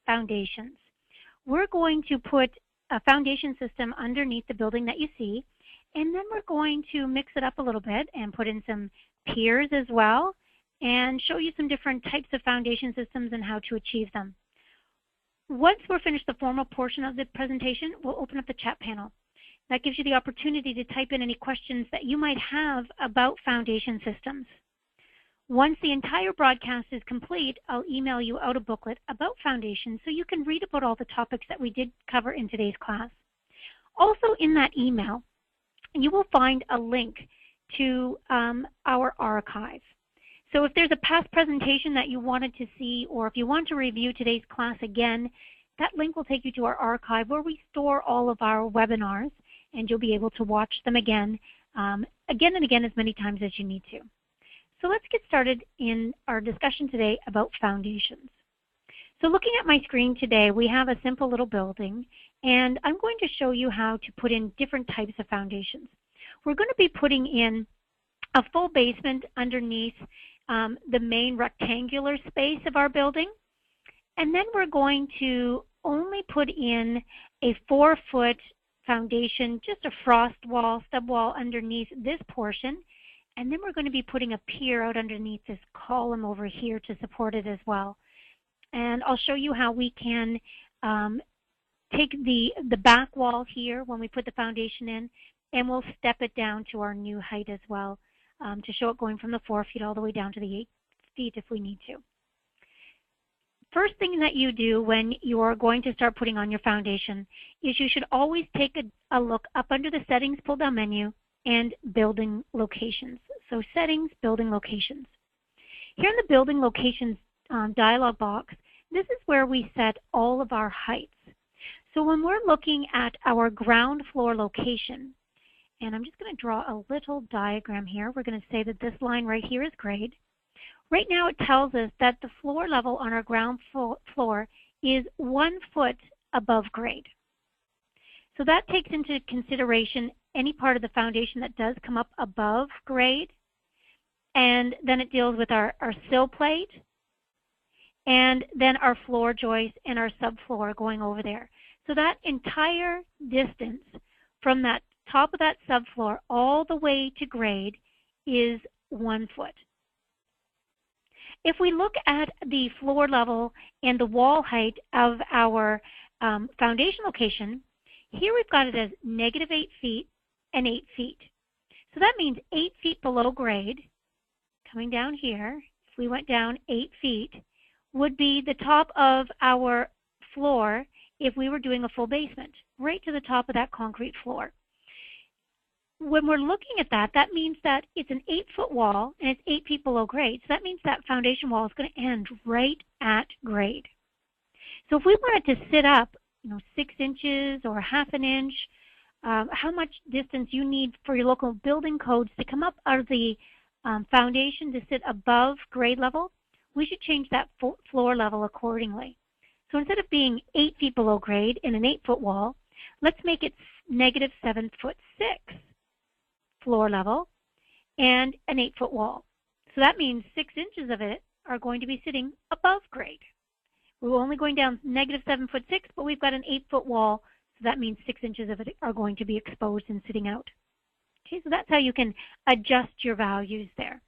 foundations. We're going to put a foundation system underneath the building that you see, and then we're going to mix it up a little bit and put in some piers as well and show you some different types of foundation systems and how to achieve them. Once we're finished the formal portion of the presentation, we'll open up the chat panel. That gives you the opportunity to type in any questions that you might have about foundation systems. Once the entire broadcast is complete, I'll email you out a booklet about foundations so you can read about all the topics that we did cover in today's class. Also in that email, you will find a link to our archive. So if there's a past presentation that you wanted to see, or if you want to review today's class again, that link will take you to our archive where we store all of our webinars, and you'll be able to watch them again and again as many times as you need to. So let's get started in our discussion today about foundations. So looking at my screen today, we have a simple little building, and I'm going to show you how to put in different types of foundations. We're going to be putting in a full basement underneath the main rectangular space of our building, and then we're going to only put in a 4-foot foundation, just a frost wall, stub wall underneath this portion. And then we're going to be putting a pier out underneath this column over here to support it as well. And I'll show you how we can take the back wall here when we put the foundation in, and we'll step it down to our new height as well to show it going from the 4 feet all the way down to the 8 feet if we need to. First thing that you do when you're going to start putting on your foundation is you should always take a look up under the settings pull-down menu and building locations. So settings, building locations. Here in the building locations dialog box, this is where we set all of our heights. So when we're looking at our ground floor location, and I'm just going to draw a little diagram here. We're going to say that this line right here is grade. Right now it tells us that the floor level on our ground floor is 1 foot above grade. So that takes into consideration any part of the foundation that does come up above grade, and then it deals with our sill plate, and then our floor joist and our subfloor going over there. So that entire distance from that top of that subfloor all the way to grade is 1 foot. If we look at the floor level and the wall height of our foundation location, here we've got it as -8 feet and 8 feet. So that means 8 feet below grade, coming down here, if we went down 8 feet, would be the top of our floor if we were doing a full basement, right to the top of that concrete floor. When we're looking at that, that means that it's an 8-foot wall and it's 8 feet below grade. So that means that foundation wall is going to end right at grade. So if we wanted to sit up, 6 inches or ½ an inch, how much distance you need for your local building codes to come up out of the foundation to sit above grade level, we should change that floor level accordingly. So instead of being 8 feet below grade in an 8-foot wall, let's make it -7'6" floor level and an 8-foot wall. So that means 6 inches of it are going to be sitting above grade. We're only going down -7'6", but we've got an 8-foot wall, so that means 6 inches of it are going to be exposed and sitting out. Okay, so that's how you can adjust your values there.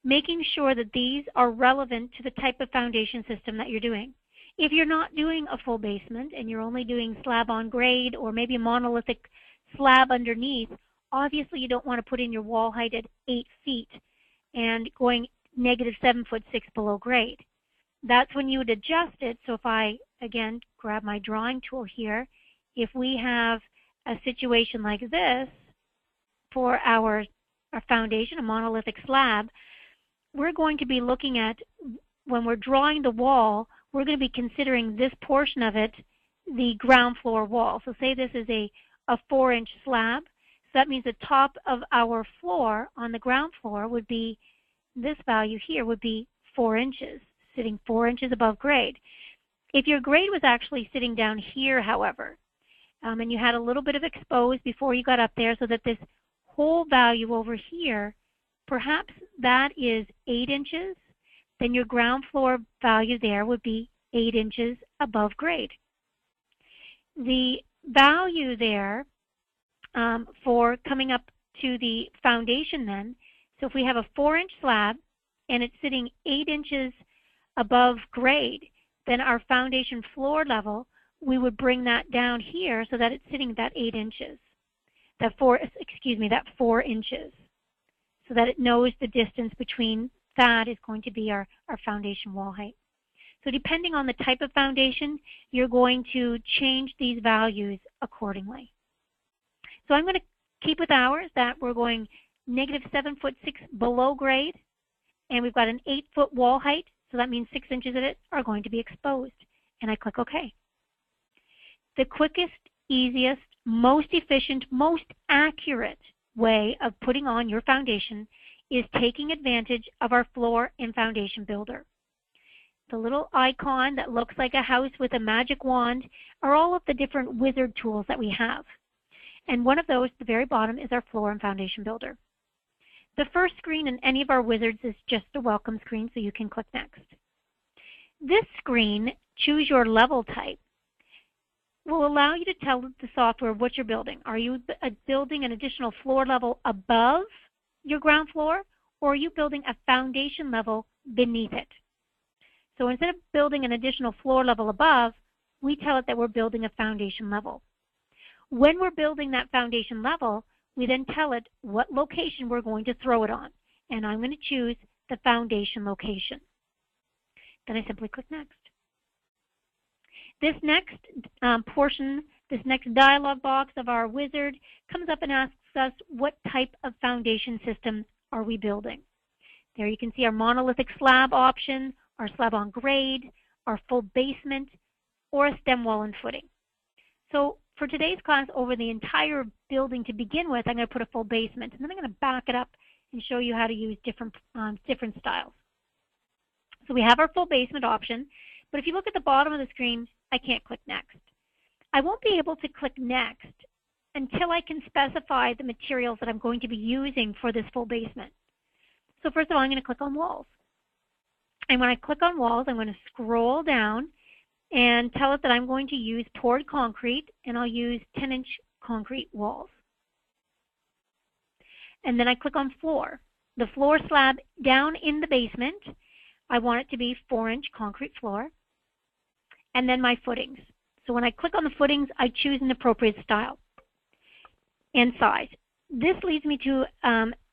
Making sure that these are relevant to the type of foundation system that you're doing. If you're not doing a full basement and you're only doing slab on grade or maybe a monolithic slab underneath, obviously you don't want to put in your wall height at 8 feet and going -7'6" below grade. That's when you would adjust it. So if I, again, grab my drawing tool here, if we have a situation like this for our foundation, a monolithic slab, we're going to be looking at, when we're drawing the wall, we're going to be considering this portion of it the ground floor wall. So say this is a 4-inch slab. So that means the top of our floor on the ground floor would be, this value here would be 4 inches, sitting 4 inches above grade. If your grade was actually sitting down here, however, and you had a little bit of exposed before you got up there so that this whole value over here, perhaps that is 8 inches, then your ground floor value there would be 8 inches above grade. The value there for coming up to the foundation then, so if we have a 4-inch slab and it's sitting 8 inches above grade, then our foundation floor level, we would bring that down here so that it's sitting at that 8 inches, that 4 inches, so that it knows the distance between that is going to be our foundation wall height. So depending on the type of foundation, you're going to change these values accordingly. So I'm going to keep with ours that we're going -7'6" below grade, and we've got an 8-foot wall height, so that means 6 inches of it are going to be exposed. And I click OK. The quickest, easiest, most efficient, most accurate way of putting on your foundation is taking advantage of our floor and foundation builder. The little icon that looks like a house with a magic wand are all of the different wizard tools that we have. And one of those, the very bottom, is our floor and foundation builder. The first screen in any of our wizards is just a welcome screen, so you can click next. This screen, choose your level type, will allow you to tell the software what you're building. Are you building an additional floor level above your ground floor, or are you building a foundation level beneath it? So instead of building an additional floor level above, we tell it that we're building a foundation level. When we're building that foundation level, we then tell it what location we're going to throw it on. And I'm going to choose the foundation location. Then I simply click next. This next this next dialog box of our wizard comes up and asks us what type of foundation system are we building. There you can see our monolithic slab option, our slab on grade, our full basement, or a stem wall and footing. So for today's class, over the entire building to begin with, I'm going to put a full basement, and then I'm going to back it up and show you how to use different styles. So we have our full basement option, but if you look at the bottom of the screen, I can't click next. I won't be able to click next until I can specify the materials that I'm going to be using for this full basement. So first of all, I'm going to click on walls. And when I click on walls, I'm going to scroll down and tell it that I'm going to use poured concrete, and I'll use 10-inch concrete walls. And then I click on floor. The floor slab down in the basement, I want it to be 4-inch concrete floor. And then my footings. So when I click on the footings, I choose an appropriate style and size. This leads me to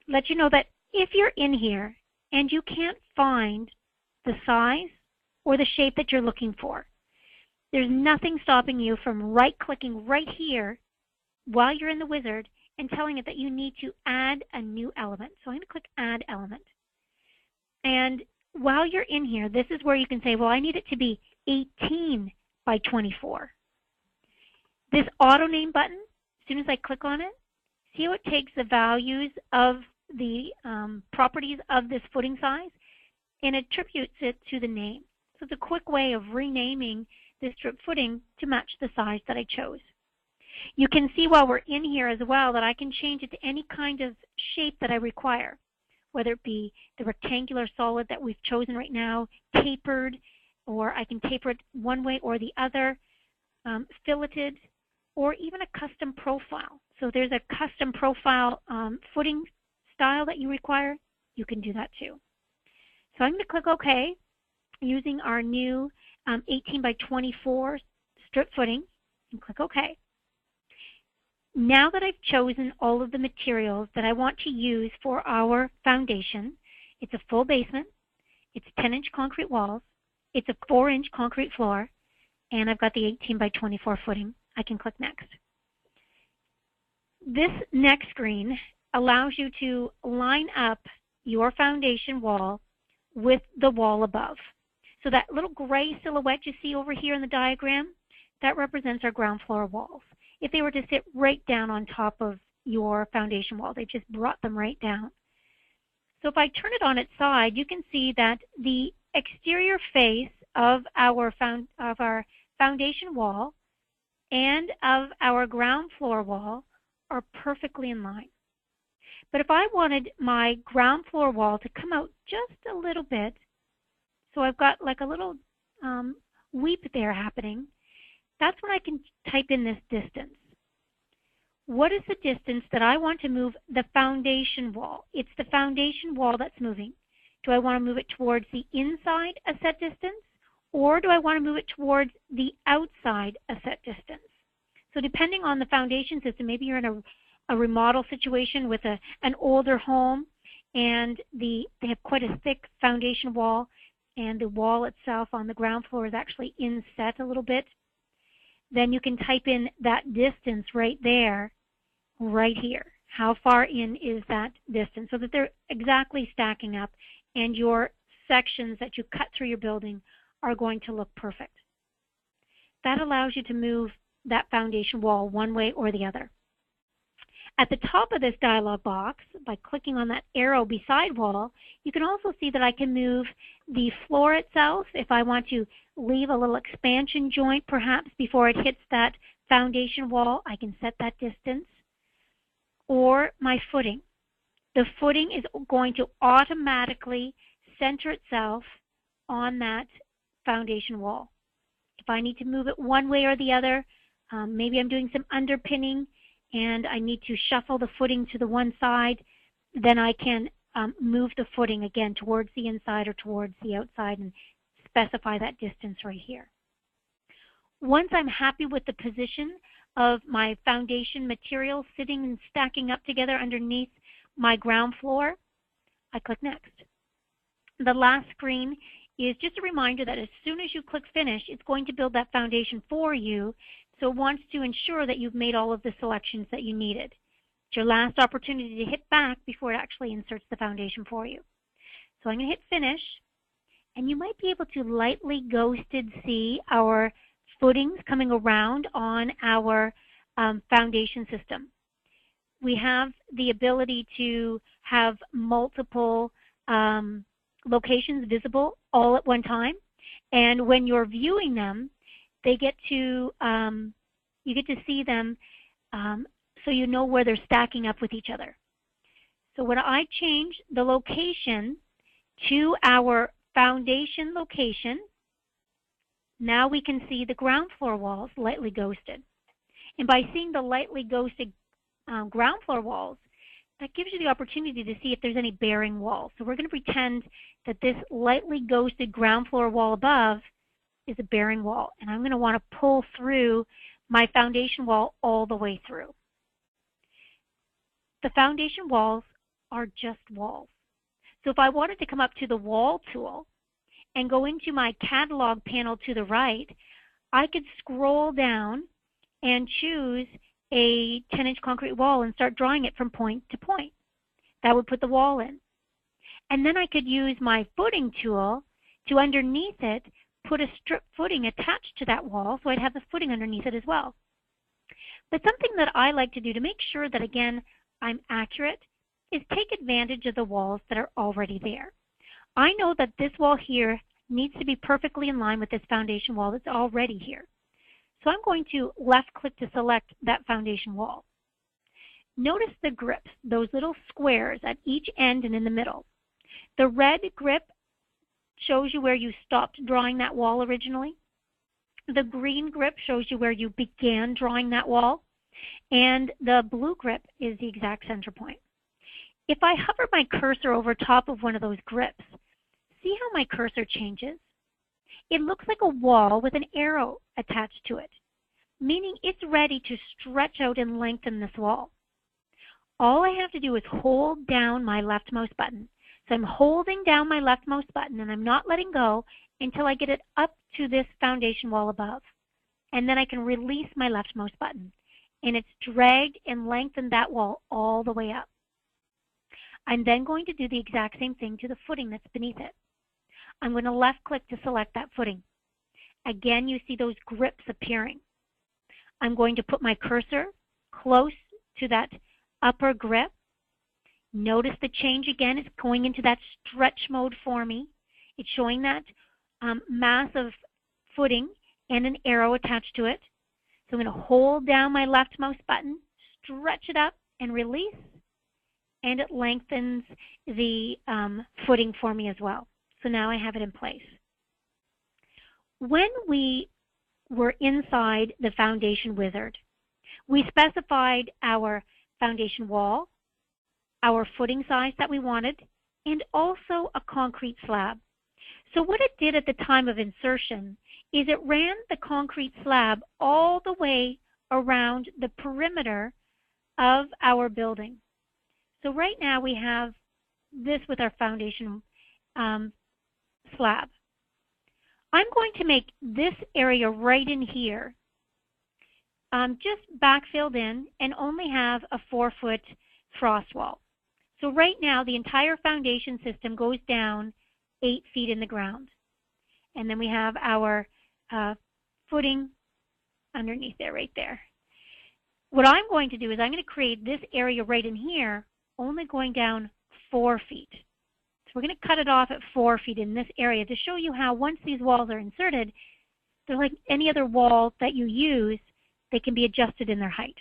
let you know that if you're in here and you can't find the size or the shape that you're looking for, there's nothing stopping you from right-clicking right here while you're in the wizard and telling it that you need to add a new element. So I'm going to click Add Element. And while you're in here, this is where you can say, well, I need it to be 18 by 24. This auto name button, as soon as I click on it, see how it takes the values of the properties of this footing size and attributes it to the name. So it's a quick way of renaming this strip footing to match the size that I chose. You can see while we're in here as well that I can change it to any kind of shape that I require, whether it be the rectangular solid that we've chosen right now, tapered, or I can taper it one way or the other, filleted, or even a custom profile. So if there's a custom profile footing style that you require, you can do that too. So I'm going to click OK using our new 18 by 24 strip footing and click OK. Now that I've chosen all of the materials that I want to use for our foundation, it's a full basement, it's 10-inch concrete walls, it's a 4-inch concrete floor, and I've got the 18 by 24 footing. I can click next. This next screen allows you to line up your foundation wall with the wall above. So that little gray silhouette you see over here in the diagram, that represents our ground floor walls. If they were to sit right down on top of your foundation wall, they've just brought them right down. So if I turn it on its side, you can see that the exterior face of our foundation wall and of our ground floor wall are perfectly in line. But if I wanted my ground floor wall to come out just a little bit, so I've got like a little weep there happening, that's when I can type in this distance. What is the distance that I want to move the foundation wall? It's the foundation wall that's moving. Do I want to move it towards the inside a set distance, or do I want to move it towards the outside a set distance? So depending on the foundation system, maybe you're in a remodel situation with an older home, and they have quite a thick foundation wall, and the wall itself on the ground floor is actually inset a little bit. Then you can type in that distance right there, right here. How far in is that distance, so that they're exactly stacking up, and your sections that you cut through your building are going to look perfect. That allows you to move that foundation wall one way or the other. At the top of this dialog box, by clicking on that arrow beside wall, you can also see that I can move the floor itself. If I want to leave a little expansion joint perhaps before it hits that foundation wall, I can set that distance. Or my footing. The footing is going to automatically center itself on that foundation wall. If I need to move it one way or the other, maybe I'm doing some underpinning and I need to shuffle the footing to the one side, then I can move the footing again towards the inside or towards the outside and specify that distance right here. Once I'm happy with the position of my foundation material sitting and stacking up together underneath my ground floor, I click Next. The last screen is just a reminder that as soon as you click Finish, it's going to build that foundation for you. So it wants to ensure that you've made all of the selections that you needed. It's your last opportunity to hit back before it actually inserts the foundation for you. So I'm going to hit Finish, and you might be able to lightly ghosted see our footings coming around on our foundation system. We have the ability to have multiple locations visible all at one time, and when you're viewing them, they get to you get to see them so you know where they're stacking up with each other. So when I change the location to our foundation location, now we can see the ground floor walls lightly ghosted. And by seeing the lightly ghosted ground floor walls, that gives you the opportunity to see if there's any bearing walls. So we're going to pretend that this lightly ghosted ground floor wall above is a bearing wall. And I'm going to want to pull through my foundation wall all the way through. The foundation walls are just walls. So if I wanted to come up to the Wall tool and go into my catalog panel to the right, I could scroll down and choose a 10-inch concrete wall and start drawing it from point to point. That would put the wall in. And then I could use my footing tool to underneath it put a strip footing attached to that wall, so I'd have the footing underneath it as well. But something that I like to do to make sure that, again, I'm accurate is take advantage of the walls that are already there. I know that this wall here needs to be perfectly in line with this foundation wall that's already here. So I'm going to left click to select that foundation wall. Notice the grips, those little squares at each end and in the middle. The red grip shows you where you stopped drawing that wall originally. The green grip shows you where you began drawing that wall. And the blue grip is the exact center point. If I hover my cursor over top of one of those grips, see how my cursor changes? It looks like a wall with an arrow attached to it, meaning it's ready to stretch out and lengthen this wall. All I have to do is hold down my left mouse button. So I'm holding down my left mouse button and I'm not letting go until I get it up to this foundation wall above. And then I can release my left mouse button. And it's dragged and lengthened that wall all the way up. I'm then going to do the exact same thing to the footing that's beneath it. I'm going to left click to select that footing. Again, you see those grips appearing. I'm going to put my cursor close to that upper grip. Notice the change again is going into that stretch mode for me. It's showing that massive footing and an arrow attached to it. So I'm going to hold down my left mouse button, stretch it up and release, and it lengthens the footing for me as well. So now I have it in place. when we were inside the foundation wizard, we specified our foundation wall, our footing size that we wanted, and also a concrete slab. So what it did at the time of insertion is it ran the concrete slab all the way around the perimeter of our building. So right now we have this with our foundation slab. I'm going to make this area right in here just backfilled in and only have a 4-foot frost wall. So right now the entire foundation system goes down 8 feet in the ground. And then we have our footing underneath there, right there. What I'm going to do is I'm going to create this area right in here, only going down 4 feet. So we're going to cut it off at 4 feet in this area to show you how once these walls are inserted, they're like any other wall that you use, they can be adjusted in their height.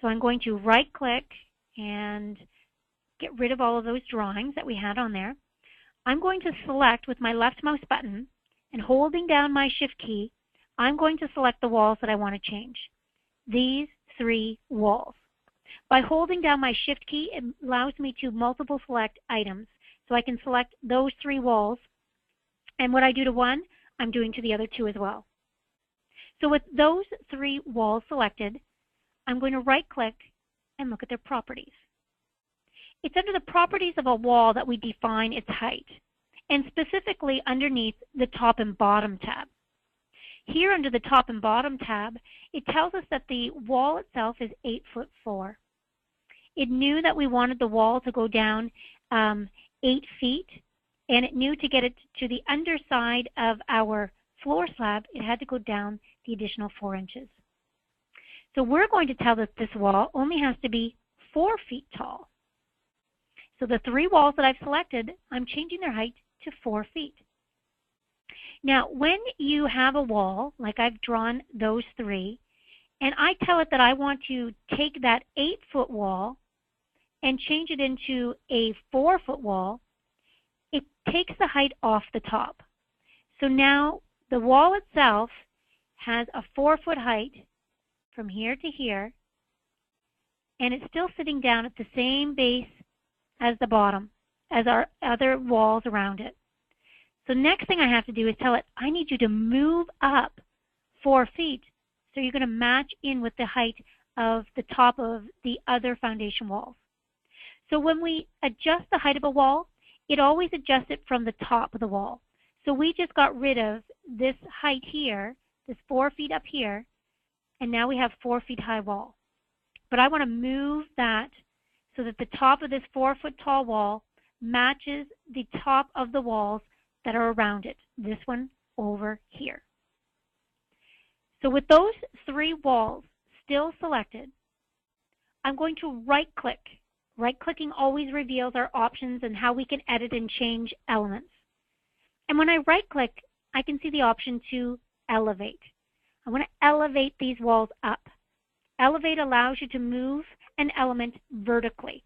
So I'm going to right-click and get rid of all of those drawings that we had on there. I'm going to select with my left mouse button and holding down my Shift key, I'm going to select the walls that I want to change. These 3 walls. By holding down my Shift key, it allows me to multiple select items. So I can select those 3 walls, and what I do to one, I'm doing to the other 2 as well. So with those 3 walls selected, I'm going to right-click and look at their properties. It's under the properties of a wall that we define its height, and specifically underneath the top and bottom tab. Here under the top and bottom tab, it tells us that the wall itself is 8'4". It knew that we wanted the wall to go down 8 feet, and it knew to get it to the underside of our floor slab, it had to go down the additional 4 inches. So we're going to tell that this wall only has to be 4 feet tall. So the 3 walls that I've selected, I'm changing their height to 4 feet. Now, when you have a wall, like I've drawn those 3, and I tell it that I want to take that 8-foot wall and change it into a 4-foot wall, it takes the height off the top. So now the wall itself has a 4-foot height from here to here, and it's still sitting down at the same base as the bottom, as our other walls around it. So next thing I have to do is tell it, I need you to move up 4 feet, so you're going to match in with the height of the top of the other foundation walls. So when we adjust the height of a wall, it always adjusts it from the top of the wall. So we just got rid of this height here, this 4 feet up here, and now we have 4 feet high wall. But I want to move that so that the top of this 4-foot tall wall matches the top of the walls that are around it, this one over here. So with those 3 walls still selected, I'm going to right-click. Right-clicking always reveals our options and how we can edit and change elements. And when I right-click, I can see the option to elevate. I want to elevate these walls up. Elevate allows you to move an element vertically.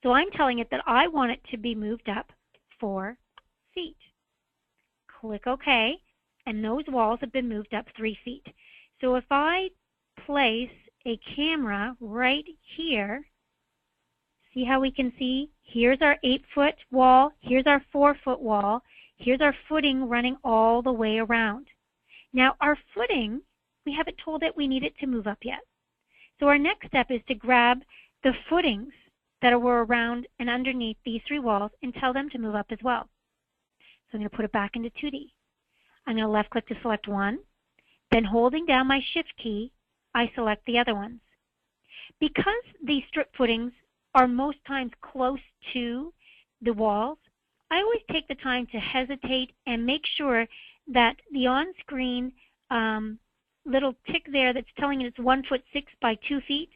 So I'm telling it that I want it to be moved up 4 feet. Click OK, and those walls have been moved up 3 feet. So if I place a camera right here, see how we can see? Here's our 8-foot wall, here's our 4-foot wall, here's our footing running all the way around. Now our footing, we haven't told it we need it to move up yet. So our next step is to grab the footings that were around and underneath these 3 walls and tell them to move up as well. So I'm going to put it back into 2D. I'm going to left click to select one, then holding down my Shift key, I select the other ones. Because these strip footings are most times close to the walls, I always take the time to hesitate and make sure that the on-screen little tick there that's telling it it's 1'6" by 2 feet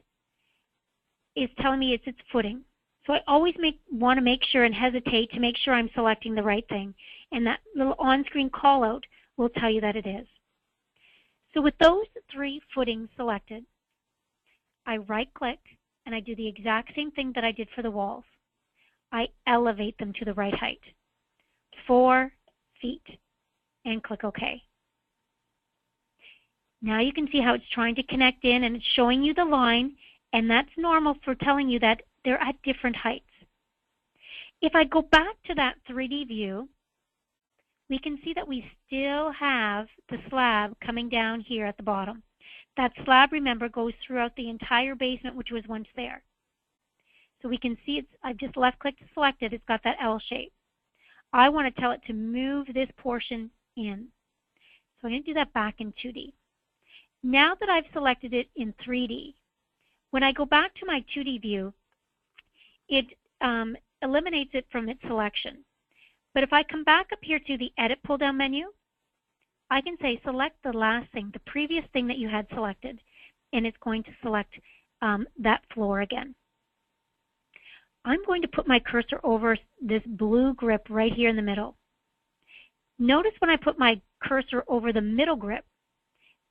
is telling me it's its footing. So I always want to make sure and hesitate to make sure I'm selecting the right thing. And that little on-screen call-out will tell you that it is. So with those 3 footings selected, I right-click and I do the exact same thing that I did for the walls. I elevate them to the right height, 4 feet. and click OK. Now you can see how it's trying to connect in and it's showing you the line, and that's normal for telling you that they're at different heights. If I go back to that 3D view, we can see that we still have the slab coming down here at the bottom. That slab, remember, goes throughout the entire basement, which was once there. So we can see I've just left-clicked to select it. It's got that L shape. I want to tell it to move this portion in. So I'm going to do that back in 2D. Now that I've selected it in 3D, when I go back to my 2D view, it eliminates it from its selection. But if I come back up here to the Edit pull-down menu, I can say select the last thing, the previous thing that you had selected, and it's going to select that floor again. I'm going to put my cursor over this blue grip right here in the middle. Notice when I put my cursor over the middle grip,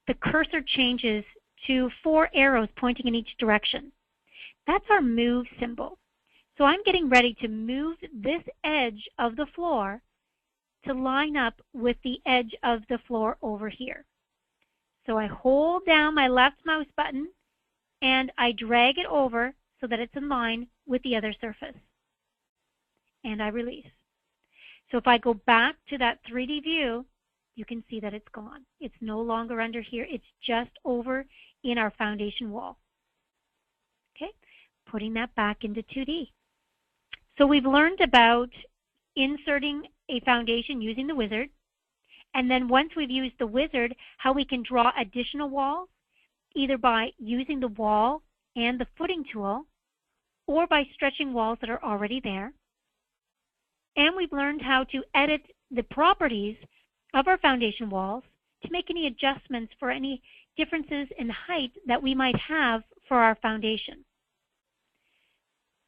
the cursor changes to 4 arrows pointing in each direction. That's our move symbol. So I'm getting ready to move this edge of the floor to line up with the edge of the floor over here. So I hold down my left mouse button and I drag it over so that it's in line with the other surface. And I release. So if I go back to that 3D view, you can see that it's gone. It's no longer under here. It's just over in our foundation wall. Okay, putting that back into 2D. So we've learned about inserting a foundation using the wizard. And then once we've used the wizard, how we can draw additional walls, either by using the wall and the footing tool, or by stretching walls that are already there. And we've learned how to edit the properties of our foundation walls to make any adjustments for any differences in height that we might have for our foundation.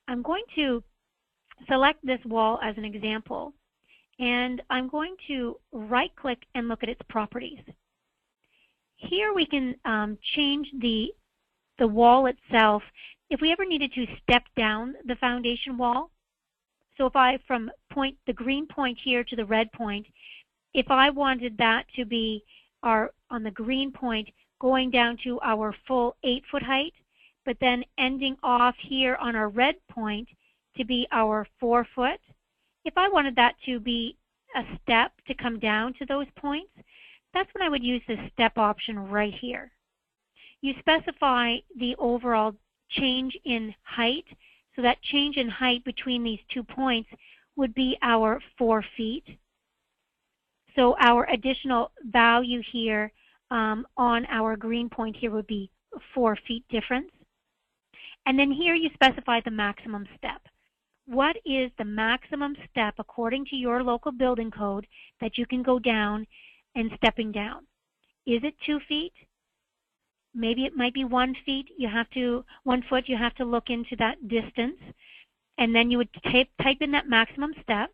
I'm going to select this wall as an example, and I'm going to right-click and look at its properties. Here we can change the wall itself if we ever needed to step down the foundation wall. So if I, from the green point here to the red point, if I wanted that to be on the green point going down to our full 8-foot height, but then ending off here on our red point to be our 4-foot, if I wanted that to be a step to come down to those points, that's when I would use the step option right here. You specify the overall change in height, so that change in height between these 2 points would be our 4 feet. So our additional value here on our green point here would be 4 feet difference. And then here you specify the maximum step. What is the maximum step according to your local building code that you can go down and stepping down? Is it 2 feet? Maybe it might be 1 foot. You have to look into that distance, and then you would type in that maximum step,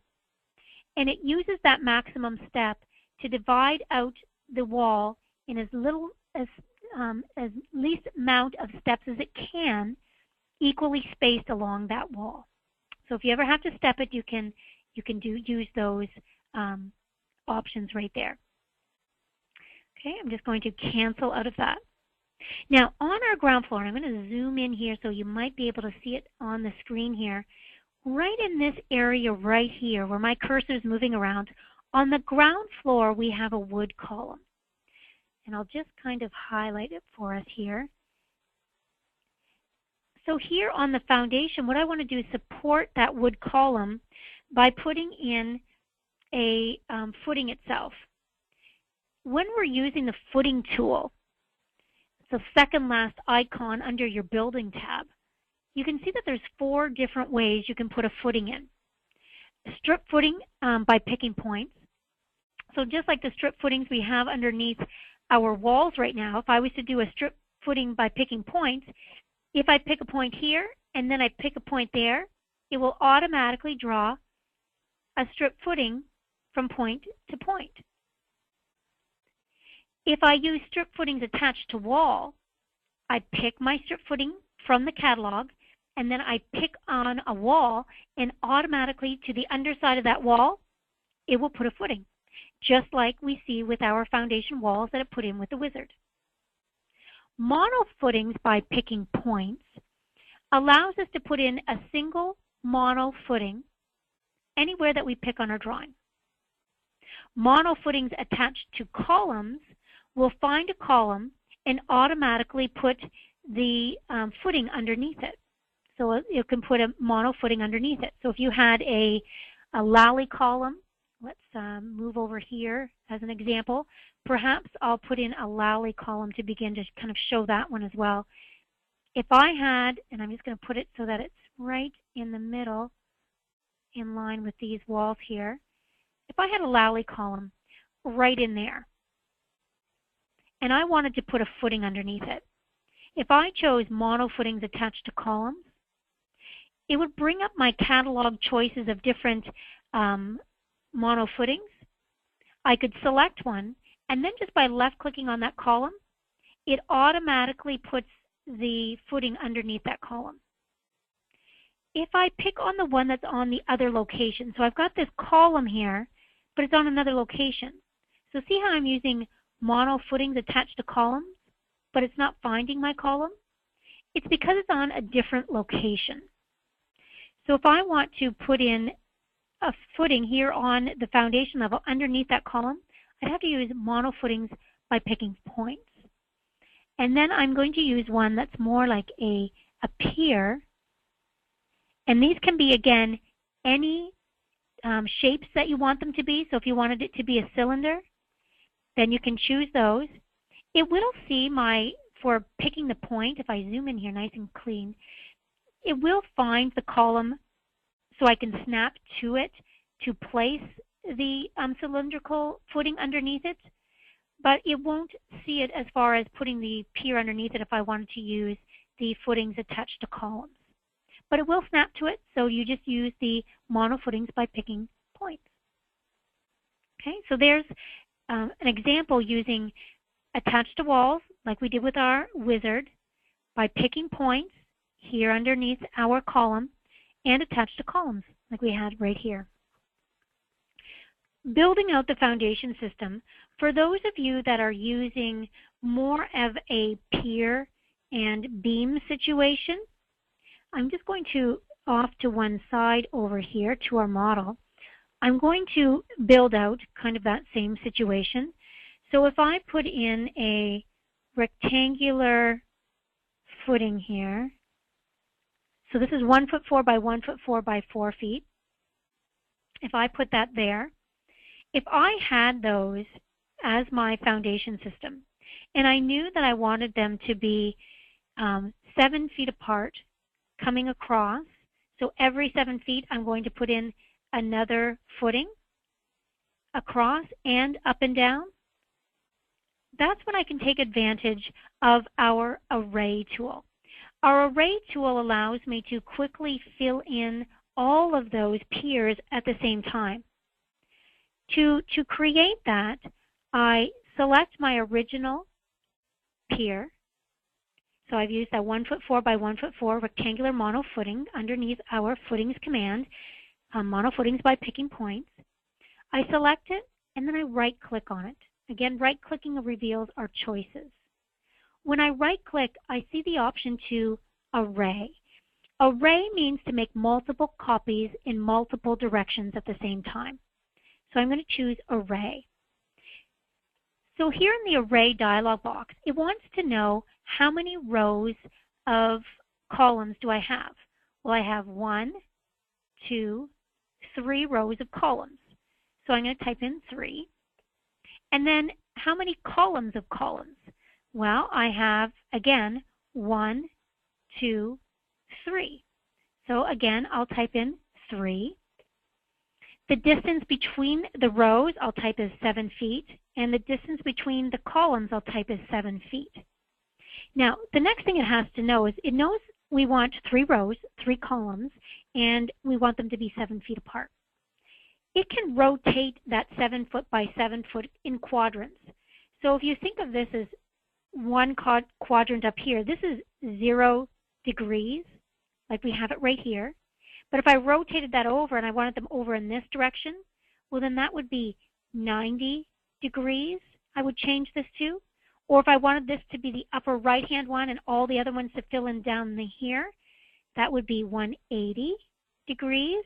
and it uses that maximum step to divide out the wall in as least amount of steps as it can, equally spaced along that wall. So if you ever have to step it, you can use those options right there. Okay, I'm just going to cancel out of that. Now on our ground floor, I'm going to zoom in here so you might be able to see it on the screen here. Right in this area right here where my cursor is moving around, on the ground floor we have a wood column. And I'll just kind of highlight it for us here. So here on the foundation, what I want to do is support that wood column by putting in a footing itself. When we're using the footing tool, it's the second last icon under your building tab, you can see that there's 4 different ways you can put a footing in. Strip footing by picking points. So just like the strip footings we have underneath our walls right now, if I was to do a strip footing by picking points, if I pick a point here and then I pick a point there, it will automatically draw a strip footing from point to point. If I use strip footings attached to wall, I pick my strip footing from the catalog and then I pick on a wall, and automatically to the underside of that wall, it will put a footing. just like we see with our foundation walls that I put in with the wizard. Mono footings by picking points allows us to put in a single mono footing anywhere that we pick on our drawing. Mono footings attached to columns will find a column and automatically put the footing underneath it. So you can put a mono footing underneath it. So if you had a lally column, let's move over here as an example. Perhaps I'll put in a lally column to begin to kind of show that one as well. If I had, and I'm just going to put it so that it's right in the middle in line with these walls here. If I had a lally column right in there, and I wanted to put a footing underneath it, if I chose mono footings attached to columns, it would bring up my catalog choices of different mono footings. I could select one, and then just by left-clicking on that column, it automatically puts the footing underneath that column. If I pick on the one that's on the other location, so I've got this column here, but it's on another location. So see how I'm using mono footings attached to columns, but it's not finding my column? It's because it's on a different location. So if I want to put in a footing here on the foundation level underneath that column, I'd have to use mono footings by picking points. And then I'm going to use one that's more like a pier. And these can be, again, any shapes that you want them to be. So if you wanted it to be a cylinder, then you can choose those. It will see for picking the point, if I zoom in here nice and clean, it will find the column so I can snap to it to place the cylindrical footing underneath it, but it won't see it as far as putting the pier underneath it if I wanted to use the footings attached to columns. But it will snap to it, so you just use the mono footings by picking points. Okay, so there's an example using attached to walls, like we did with our wizard, by picking points here underneath our column and attached to columns, like we had right here. Building out the foundation system, for those of you that are using more of a pier and beam situation, I'm just going to off to one side over here to our model. I'm going to build out kind of that same situation. So if I put in a rectangular footing here, so this is 1'4" by 1'4" by 4 feet. If I put that there, if I had those as my foundation system, and I knew that I wanted them to be 7 feet apart coming across, so every 7 feet I'm going to put in another footing across and up and down, that's when I can take advantage of our array tool. Our array tool allows me to quickly fill in all of those piers at the same time. To create that, I select my original pier. So I've used that 1'4" by 1'4" rectangular mono footing underneath our footings command, mono footings by picking points. I select it, and then I right-click on it. Again, right-clicking reveals our choices. When I right-click, I see the option to array. Array means to make multiple copies in multiple directions at the same time. So I'm going to choose array. So here in the array dialog box, it wants to know how many rows of columns do I have. Well, I have 1, 2, 3 rows of columns. So I'm going to type in 3. And then how many columns of columns? Well, I have, again, 1, 2, 3. So again, I'll type in 3. The distance between the rows I'll type as 7 feet, and the distance between the columns I'll type as 7 feet. Now, the next thing it has to know is it knows we want 3 rows, 3 columns, and we want them to be 7 feet apart. It can rotate that 7 foot by 7 foot in quadrants. So if you think of this as one quadrant up here, this is 0 degrees, like we have it right here. But if I rotated that over and I wanted them over in this direction, well then that would be 90 degrees, I would change this to. Or if I wanted this to be the upper right-hand one and all the other ones to fill in down here, that would be 180 degrees.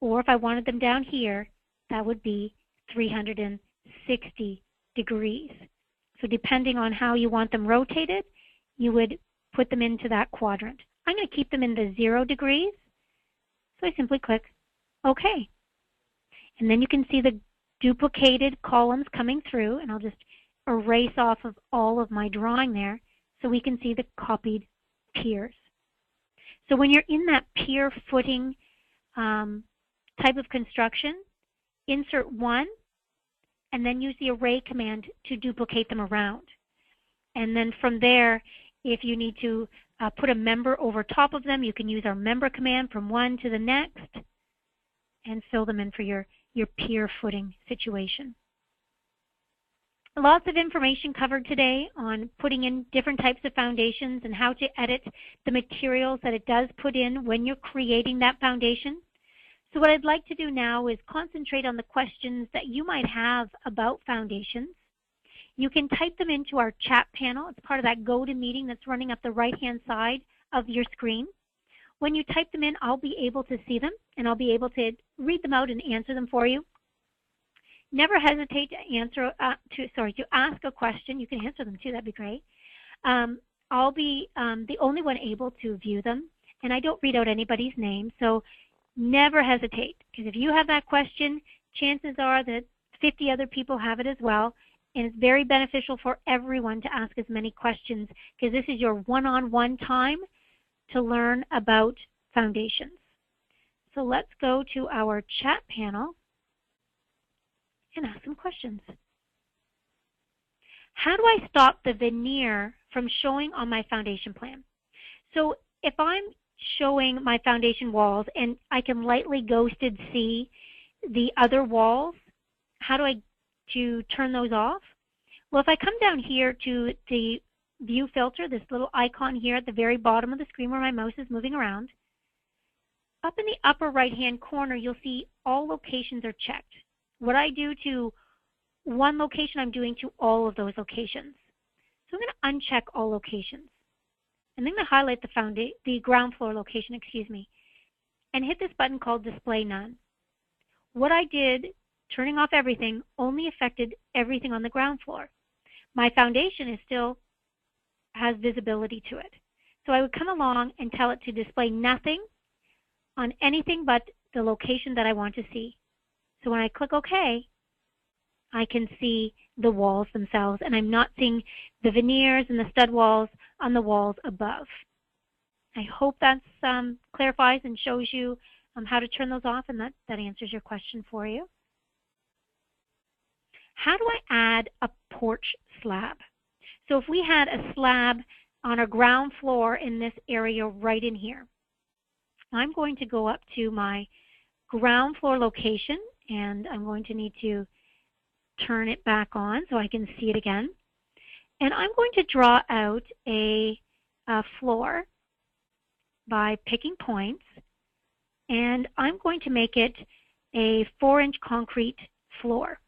Or if I wanted them down here, that would be 360 degrees. So depending on how you want them rotated, you would put them into that quadrant. I'm going to keep them in the 0 degrees. So I simply click OK. And then you can see the duplicated columns coming through, and I'll just erase off of all of my drawing there so we can see the copied piers. So when you're in that pier footing type of construction, insert one and then use the array command to duplicate them around. And then from there, if you need to put a member over top of them, you can use our member command from one to the next and fill them in for your pier footing situation. Lots of information covered today on putting in different types of foundations and how to edit the materials that it does put in when you're creating that foundation. So what I'd like to do now is concentrate on the questions that you might have about foundations. You can type them into our chat panel. It's part of that GoToMeeting that's running up the right-hand side of your screen. When you type them in, I'll be able to see them, and I'll be able to read them out and answer them for you. Never hesitate to ask a question. You can answer them too, that'd be great. I'll be the only one able to view them, and I don't read out anybody's name, so never hesitate, because if you have that question, chances are that 50 other people have it as well, and it's very beneficial for everyone to ask as many questions, because this is your one-on-one time to learn about foundations. So let's go to our chat panel and ask some questions. How do I stop the veneer from showing on my foundation plan? So if I'm showing my foundation walls and I can lightly ghosted see the other walls, how do I turn those off? Well, if I come down here to the view filter, this little icon here at the very bottom of the screen where my mouse is moving around, up in the upper right-hand corner, you'll see all locations are checked. What I do to one location, I'm doing to all of those locations. So I'm going to uncheck all locations. And I'm going to highlight the ground floor location, and hit this button called Display None. What I did, turning off everything, only affected everything on the ground floor. My foundation still has visibility to it. So I would come along and tell it to display nothing on anything but the location that I want to see. So when I click OK, I can see the walls themselves, and I'm not seeing the veneers and the stud walls on the walls above. I hope that clarifies and shows you how to turn those off, and that answers your question for you. How do I add a porch slab? So if we had a slab on our ground floor in this area right in here, I'm going to go up to my ground floor location, and I'm going to need to turn it back on so I can see it again. And I'm going to draw out a floor by picking points, and I'm going to make it a 4-inch concrete floor.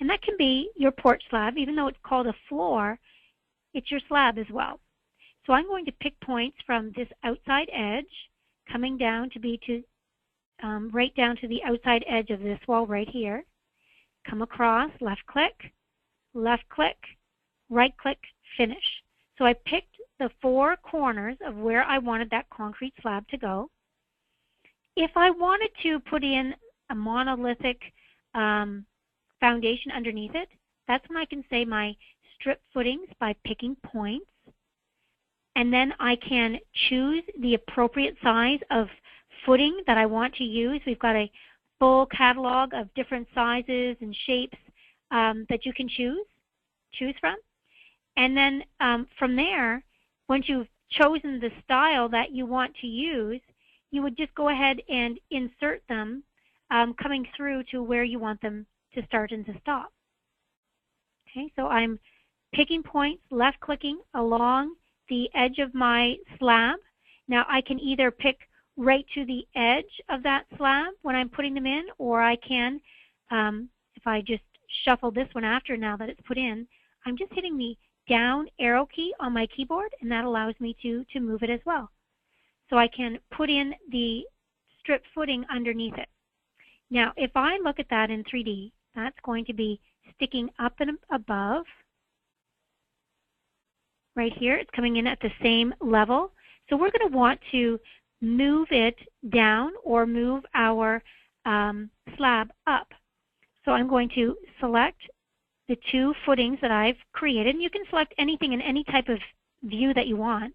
And that can be your porch slab. Even though it's called a floor, it's your slab as well. So I'm going to pick points from this outside edge, coming down to be right down to the outside edge of this wall right here. Come across, left click, right click, finish. So I picked the 4 corners of where I wanted that concrete slab to go. If I wanted to put in a monolithic foundation underneath it, that's when I can say my strip footings by picking points. And then I can choose the appropriate size of footing that I want to use. We've got a full catalog of different sizes and shapes that you can choose from. And then from there, once you've chosen the style that you want to use, you would just go ahead and insert them coming through to where you want them to start and to stop. Okay, so I'm picking points, left clicking along the edge of my slab. Now I can either pick right to the edge of that slab when I'm putting them in, or I can, if if I just shuffle this one after now that it's put in, I'm just hitting the down arrow key on my keyboard, and that allows me to move it as well. So I can put in the strip footing underneath it. Now, if I look at that in 3D, that's going to be sticking up and above. Right here, it's coming in at the same level. So we're going to want to move it down or move our slab up. So I'm going to select the two footings that I've created. And you can select anything in any type of view that you want.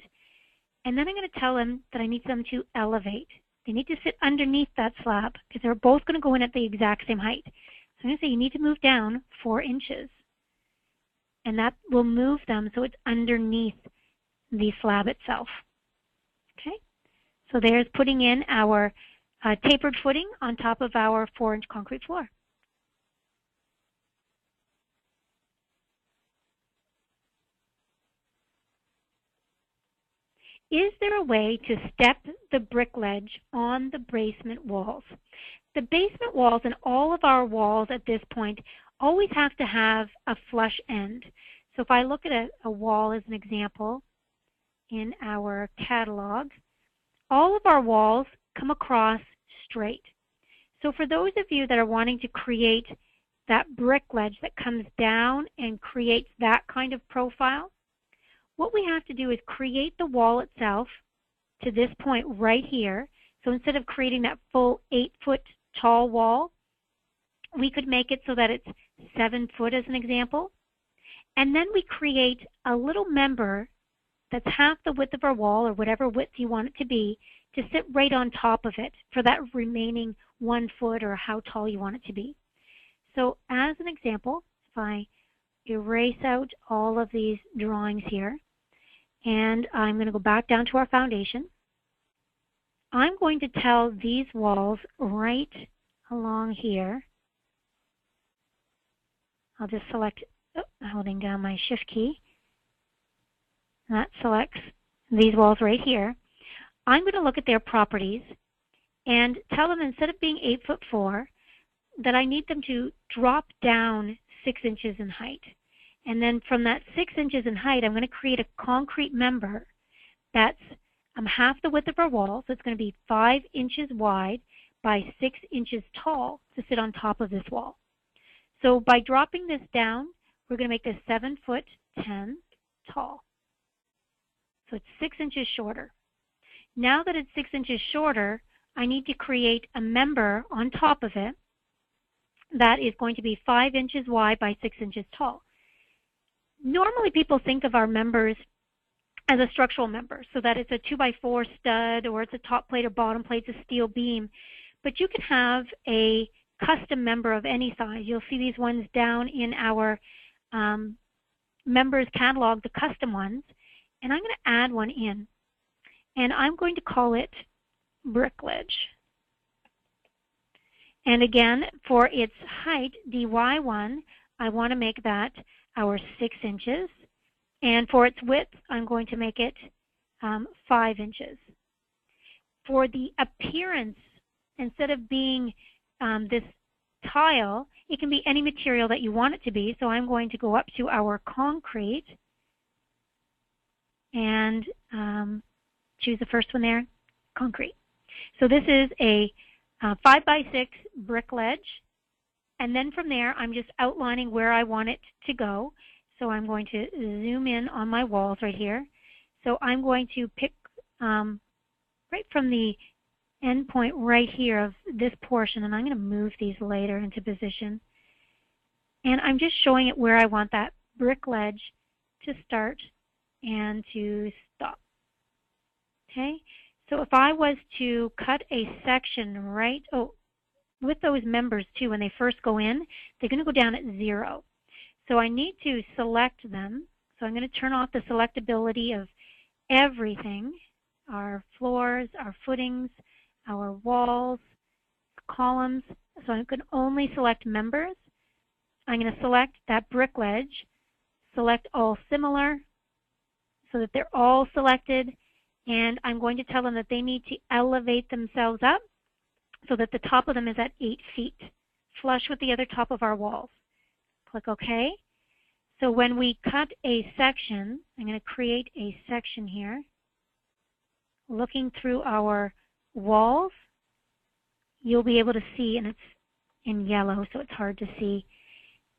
And then I'm going to tell them that I need them to elevate. They need to sit underneath that slab because they're both going to go in at the exact same height. So I'm going to say you need to move down 4 inches. And that will move them so it's underneath the slab itself. Okay, so there's putting in our tapered footing on top of our 4-inch concrete floor. Is there a way to step the brick ledge on the basement walls? The basement walls and all of our walls at this point always have to have a flush end. So if I look at a wall as an example in our catalog, all of our walls come across straight. So for those of you that are wanting to create that brick ledge that comes down and creates that kind of profile, what we have to do is create the wall itself to this point right here. So instead of creating that full 8-foot tall wall, we could make it so that it's 7 foot as an example. And then we create a little member that's half the width of our wall or whatever width you want it to be to sit right on top of it for that remaining 1 foot or how tall you want it to be. So as an example, if I erase out all of these drawings here, and I'm going to go back down to our foundation. I'm going to tell these walls right along here. I'll just select, holding down my Shift key. That selects these walls right here. I'm going to look at their properties and tell them instead of being 8'4", that I need them to drop down 6 inches in height. And then from that 6 inches in height, I'm going to create a concrete member that's half the width of our wall. So it's going to be 5 inches wide by 6 inches tall to sit on top of this wall. So by dropping this down, we're going to make this 7'10" tall. So it's 6 inches shorter. Now that it's 6 inches shorter, I need to create a member on top of it that is going to be 5 inches wide by 6 inches tall. Normally people think of our members as a structural member, so that it's a 2x4 stud or it's a top plate or bottom plate, it's a steel beam. But you can have a custom member of any size. You'll see these ones down in our members catalog, the custom ones. And I'm going to add one in. And I'm going to call it brick ledge. And again, for its height, dy1, I want to make that our 6 inches. And for its width, I'm going to make it 5 inches. For the appearance, instead of being this tile, it can be any material that you want it to be. So I'm going to go up to our concrete and choose the first one there, concrete. So this is a 5x6 brick ledge. And then from there, I'm just outlining where I want it to go. So I'm going to zoom in on my walls right here. So I'm going to pick right from the end point right here of this portion, and I'm going to move these later into position. And I'm just showing it where I want that brick ledge to start and to stop. Okay, so if I was to cut a section right, with those members too, when they first go in, they're going to go down at 0. So I need to select them. So I'm going to turn off the selectability of everything, our floors, our footings, our walls, columns. So I can only select members. I'm going to select that brick ledge, select all similar so that they're all selected, and I'm going to tell them that they need to elevate themselves up so that the top of them is at 8 feet flush with the other top of our walls. Click OK. So when we cut a section, I'm going to create a section here. Looking through our walls, you'll be able to see, and it's in yellow so it's hard to see.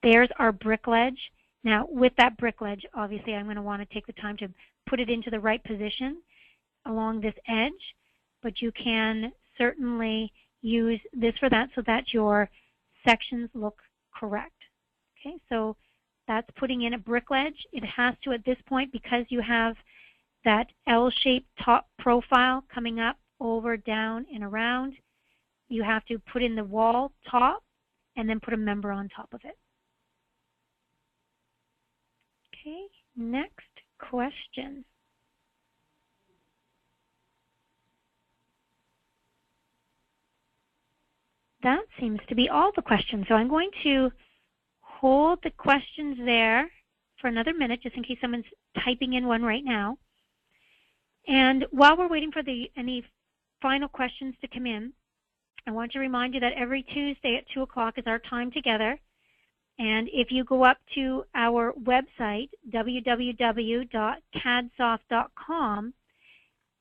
There's our brick ledge. Now with that brick ledge, obviously I'm going to want to take the time to put it into the right position along this edge, but you can certainly use this for that so that your sections look correct. Okay, so that's putting in a brick ledge. It has to at this point, because you have that L-shaped top profile coming up, over, down, and around, you have to put in the wall top and then put a member on top of it. Okay, next question. That seems to be all the questions. So I'm going to hold the questions there for another minute, just in case someone's typing in one right now. And while we're waiting for any final questions to come in, I want to remind you that every Tuesday at 2 o'clock is our time together. And if you go up to our website, www.cadsoft.com,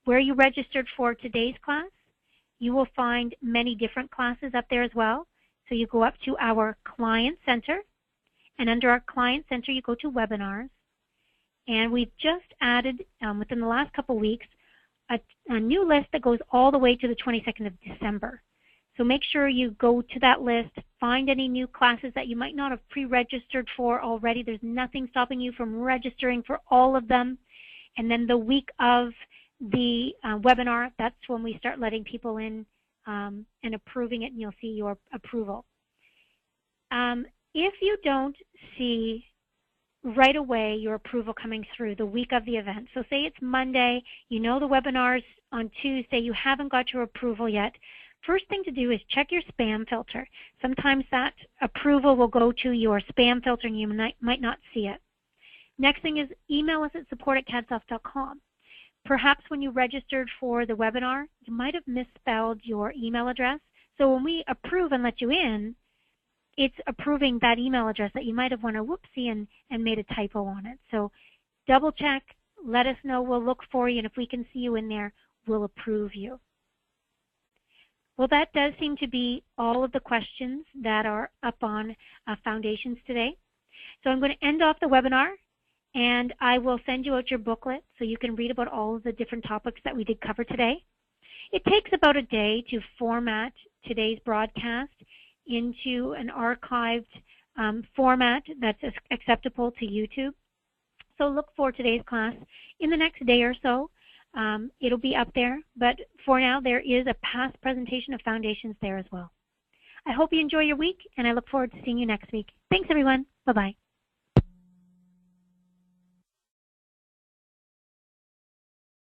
where you registered for today's class, you will find many different classes up there as well. So you go up to our Client Center, and under our Client Center you go to Webinars. And we've just added, within the last couple weeks, a new list that goes all the way to the 22nd of December. So make sure you go to that list, find any new classes that you might not have pre-registered for already. There's nothing stopping you from registering for all of them. And then the week of the webinar, that's when we start letting people in and approving it, and you'll see your approval. If you don't see right away your approval coming through the week of the event, so say it's Monday, you know the webinar's on Tuesday, you haven't got your approval yet, first thing to do is check your spam filter. Sometimes that approval will go to your spam filter and you might not see it. Next thing is email us at support@cadsoft.com. Perhaps when you registered for the webinar, you might have misspelled your email address. So when we approve and let you in, it's approving that email address that you might have went a whoopsie and made a typo on it. So double check, let us know, we'll look for you, and if we can see you in there, we'll approve you. Well, that does seem to be all of the questions that are up on Foundations today. So I'm going to end off the webinar, and I will send you out your booklet so you can read about all of the different topics that we did cover today. It takes about a day to format today's broadcast into an archived format that's acceptable to YouTube. So look for today's class in the next day or so. It'll be up there, but for now there is a past presentation of Foundations there as well. I hope you enjoy your week, and I look forward to seeing you next week. Thanks, everyone. Bye-bye.